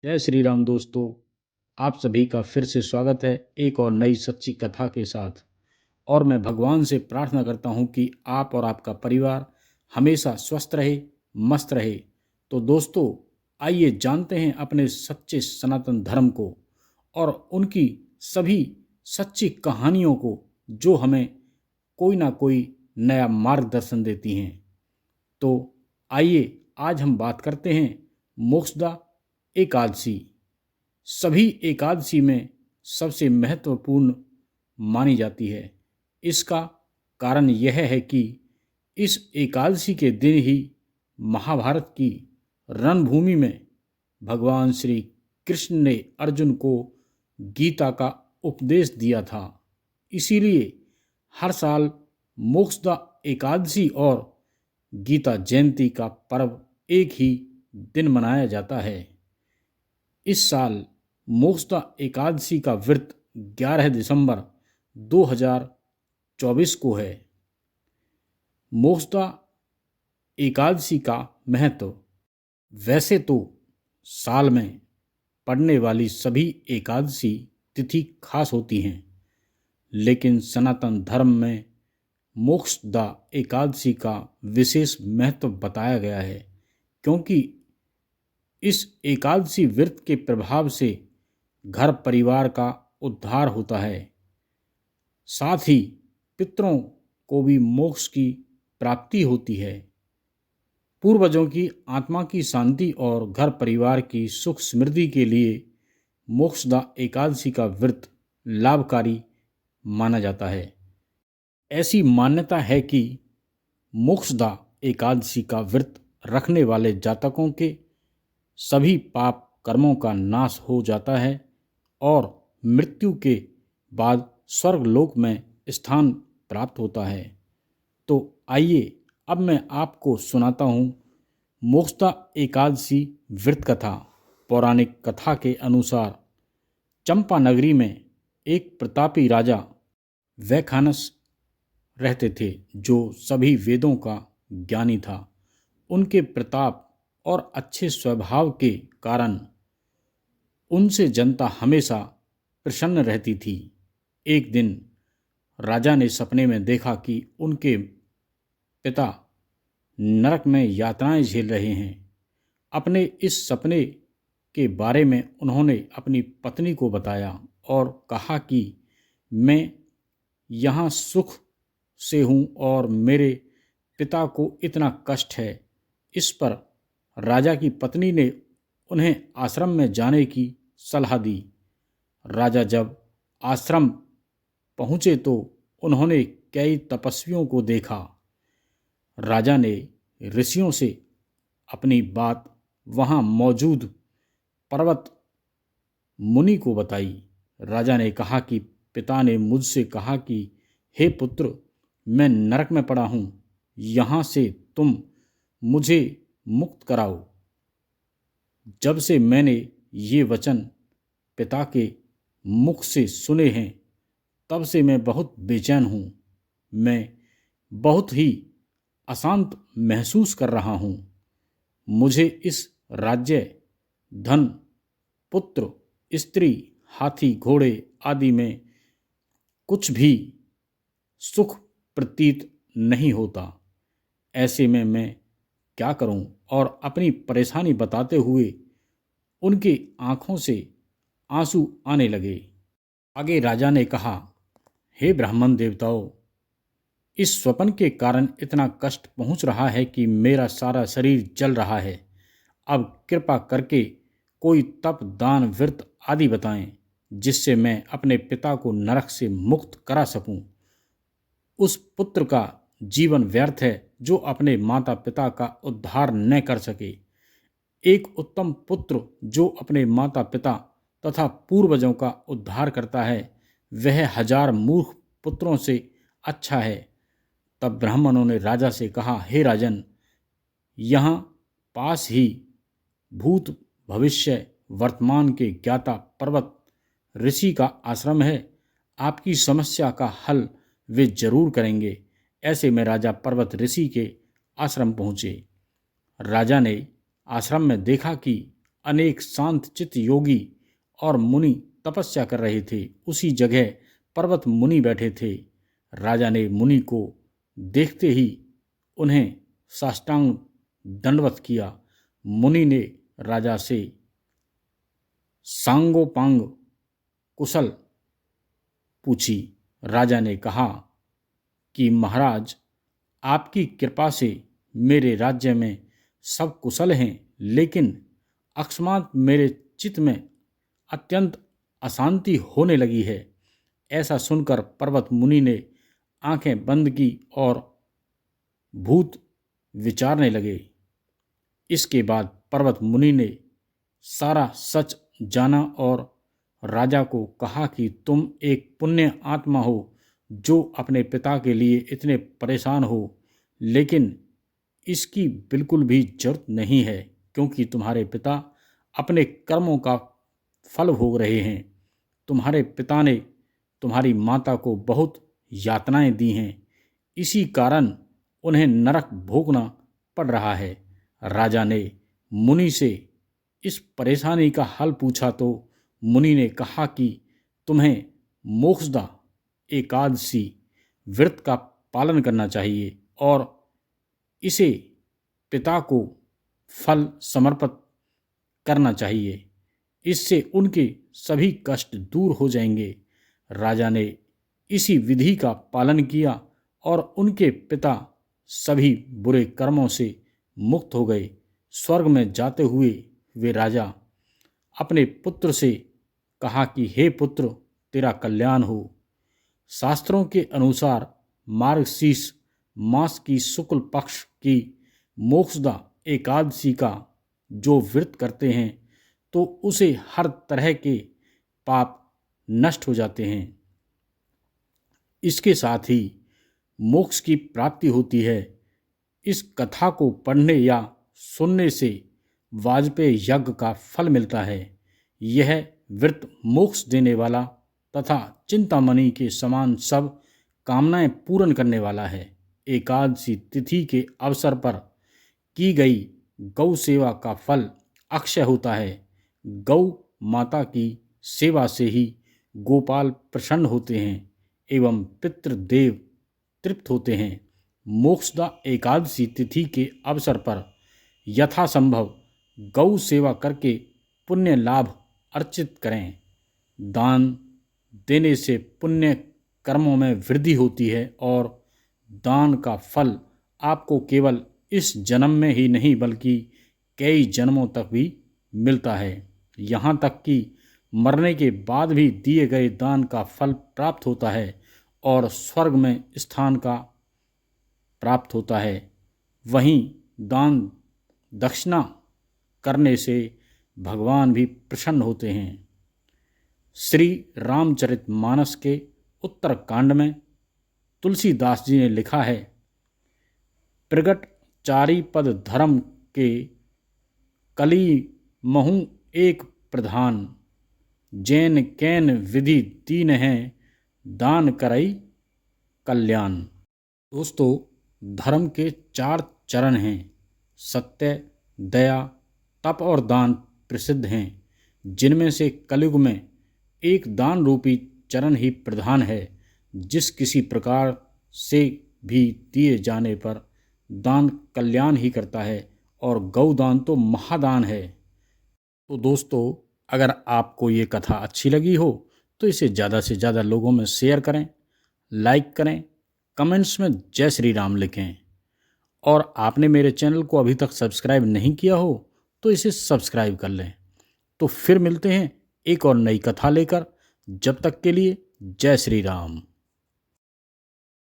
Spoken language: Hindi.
जय श्री राम दोस्तों। आप सभी का फिर से स्वागत है एक और नई सच्ची कथा के साथ। और मैं भगवान से प्रार्थना करता हूँ कि आप और आपका परिवार हमेशा स्वस्थ रहे, मस्त रहे। तो दोस्तों, आइए जानते हैं अपने सच्चे सनातन धर्म को और उनकी सभी सच्ची कहानियों को, जो हमें कोई ना कोई नया मार्गदर्शन देती हैं। तो आइए आज हम बात करते हैं मोक्षदा एकादशी। सभी एकादशी में सबसे महत्वपूर्ण मानी जाती है। इसका कारण यह है कि इस एकादशी के दिन ही महाभारत की रणभूमि में भगवान श्री कृष्ण ने अर्जुन को गीता का उपदेश दिया था। इसीलिए हर साल मोक्षदा एकादशी और गीता जयंती का पर्व एक ही दिन मनाया जाता है। इस साल मोक्षदा एकादशी का व्रत 11 दिसंबर 2024 को है। मोक्षदा एकादशी का महत्व। वैसे तो साल में पड़ने वाली सभी एकादशी तिथि खास होती हैं, लेकिन सनातन धर्म में मोक्षदा एकादशी का विशेष महत्व बताया गया है, क्योंकि इस एकादशी व्रत के प्रभाव से घर परिवार का उद्धार होता है। साथ ही पितरों को भी मोक्ष की प्राप्ति होती है। पूर्वजों की आत्मा की शांति और घर परिवार की सुख समृद्धि के लिए मोक्षदा एकादशी का व्रत लाभकारी माना जाता है। ऐसी मान्यता है कि मोक्षदा एकादशी का व्रत रखने वाले जातकों के सभी पाप कर्मों का नाश हो जाता है और मृत्यु के बाद स्वर्गलोक में स्थान प्राप्त होता है। तो आइए अब मैं आपको सुनाता हूँ मोक्षदा एकादशी व्रत कथा। पौराणिक कथा के अनुसार चंपा नगरी में एक प्रतापी राजा वैखानस रहते थे, जो सभी वेदों का ज्ञानी था। उनके प्रताप और अच्छे स्वभाव के कारण उनसे जनता हमेशा प्रसन्न रहती थी। एक दिन राजा ने सपने में देखा कि उनके पिता नरक में यातनाएं झेल रहे हैं। अपने इस सपने के बारे में उन्होंने अपनी पत्नी को बताया और कहा कि मैं यहाँ सुख से हूँ और मेरे पिता को इतना कष्ट है। इस पर राजा की पत्नी ने उन्हें आश्रम में जाने की सलाह दी। राजा जब आश्रम पहुँचे तो उन्होंने कई तपस्वियों को देखा। राजा ने ऋषियों से अपनी बात वहाँ मौजूद पर्वत मुनि को बताई। राजा ने कहा कि पिता ने मुझसे कहा कि हे पुत्र, मैं नरक में पड़ा हूँ, यहाँ से तुम मुझे मुक्त कराओ। जब से मैंने ये वचन पिता के मुख से सुने हैं, तब से मैं बहुत बेचैन हूँ। मैं बहुत ही अशांत महसूस कर रहा हूँ। मुझे इस राज्य, धन, पुत्र, स्त्री, हाथी, घोड़े आदि में कुछ भी सुख प्रतीत नहीं होता। ऐसे में मैं क्या करूं? और अपनी परेशानी बताते हुए उनकी आंखों से आंसू आने लगे। आगे राजा ने कहा, हे ब्राह्मण देवताओं, इस स्वप्न के कारण इतना कष्ट पहुंच रहा है कि मेरा सारा शरीर जल रहा है। अब कृपा करके कोई तप, दान, व्रत आदि बताएं, जिससे मैं अपने पिता को नरक से मुक्त करा सकूं। उस पुत्र का जीवन व्यर्थ है जो अपने माता पिता का उद्धार न कर सके। एक उत्तम पुत्र जो अपने माता पिता तथा पूर्वजों का उद्धार करता है, वह 1000 मूर्ख पुत्रों से अच्छा है। तब ब्राह्मणों ने राजा से कहा, हे राजन, यहाँ पास ही भूत, भविष्य, वर्तमान के ज्ञाता पर्वत ऋषि का आश्रम है। आपकी समस्या का हल वे जरूर करेंगे। ऐसे में राजा पर्वत ऋषि के आश्रम पहुँचे। राजा ने आश्रम में देखा कि अनेक शांत चित्त योगी और मुनि तपस्या कर रहे थे। उसी जगह पर्वत मुनि बैठे थे। राजा ने मुनि को देखते ही उन्हें साष्टांग दंडवत किया। मुनि ने राजा से सांगोपांग कुशल पूछी। राजा ने कहा कि महाराज, आपकी कृपा से मेरे राज्य में सब कुशल हैं, लेकिन अकस्मात मेरे चित्त में अत्यंत अशांति होने लगी है। ऐसा सुनकर पर्वत मुनि ने आंखें बंद की और भूत विचारने लगे। इसके बाद पर्वत मुनि ने सारा सच जाना और राजा को कहा कि तुम एक पुण्य आत्मा हो जो अपने पिता के लिए इतने परेशान हो, लेकिन इसकी बिल्कुल भी जरूरत नहीं है, क्योंकि तुम्हारे पिता अपने कर्मों का फल भोग रहे हैं। तुम्हारे पिता ने तुम्हारी माता को बहुत यातनाएं दी हैं, इसी कारण उन्हें नरक भोगना पड़ रहा है। राजा ने मुनि से इस परेशानी का हल पूछा तो मुनि ने कहा कि तुम्हें मोक्षदा एकादशी व्रत का पालन करना चाहिए और इसे पिता को फल समर्पित करना चाहिए। इससे उनके सभी कष्ट दूर हो जाएंगे। राजा ने इसी विधि का पालन किया और उनके पिता सभी बुरे कर्मों से मुक्त हो गए। स्वर्ग में जाते हुए वे राजा अपने पुत्र से कहा कि हे पुत्र, तेरा कल्याण हो। शास्त्रों के अनुसार मार्गशीर्ष मास की शुक्ल पक्ष की मोक्षदा एकादशी का जो व्रत करते हैं तो उसे हर तरह के पाप नष्ट हो जाते हैं। इसके साथ ही मोक्ष की प्राप्ति होती है। इस कथा को पढ़ने या सुनने से वाजपेयी यज्ञ का फल मिलता है। यह व्रत मोक्ष देने वाला तथा चिंतामणि के समान सब कामनाएं पूर्ण करने वाला है। एकादशी तिथि के अवसर पर की गई गौ सेवा का फल अक्षय होता है। गौ माता की सेवा से ही गोपाल प्रसन्न होते हैं एवं पितृदेव तृप्त होते हैं। मोक्षदा एकादशी तिथि के अवसर पर यथासंभव गौ सेवा करके पुण्य लाभ अर्जित करें। दान देने से पुण्य कर्मों में वृद्धि होती है और दान का फल आपको केवल इस जन्म में ही नहीं बल्कि कई जन्मों तक भी मिलता है। यहाँ तक कि मरने के बाद भी दिए गए दान का फल प्राप्त होता है और स्वर्ग में स्थान का प्राप्त होता है। वहीं दान दक्षिणा करने से भगवान भी प्रसन्न होते हैं। श्री रामचरितमानस के उत्तरकांड में तुलसीदास जी ने लिखा है, प्रगट चारि पद धर्म के कली महु एक प्रधान, जैन कैन विधि दीन है दान करई कल्याण। दोस्तों, धर्म के 4 चरण हैं। सत्य, दया, तप और दान प्रसिद्ध हैं, जिनमें से कलयुग में एक दान रूपी चरण ही प्रधान है। जिस किसी प्रकार से भी दिए जाने पर दान कल्याण ही करता है और गौदान तो महादान है। तो दोस्तों, अगर आपको ये कथा अच्छी लगी हो तो इसे ज़्यादा से ज़्यादा लोगों में शेयर करें, लाइक करें, कमेंट्स में जय श्री राम लिखें। और आपने मेरे चैनल को अभी तक सब्सक्राइब नहीं किया हो तो इसे सब्सक्राइब कर लें। तो फिर मिलते हैं एक और नई कथा लेकर। जब तक के लिए जय श्री राम।